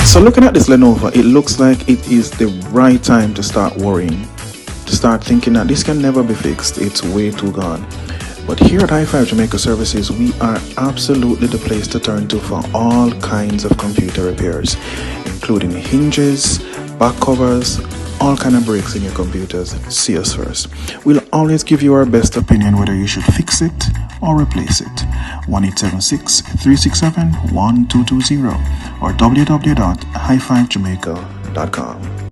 So looking at this Lenovo, it looks like it is the right time to start worrying, to start thinking that this can never be fixed, it's way too gone. But here at Hi5 Jamaica Services, we are absolutely the place to turn to for all kinds of computer repairs, including hinges, back covers, all kind of breaks in your computers. See us first. We'll always give you our best opinion whether you should fix it or replace it. 1-876-367-1220 or www.hi5jamaica.com.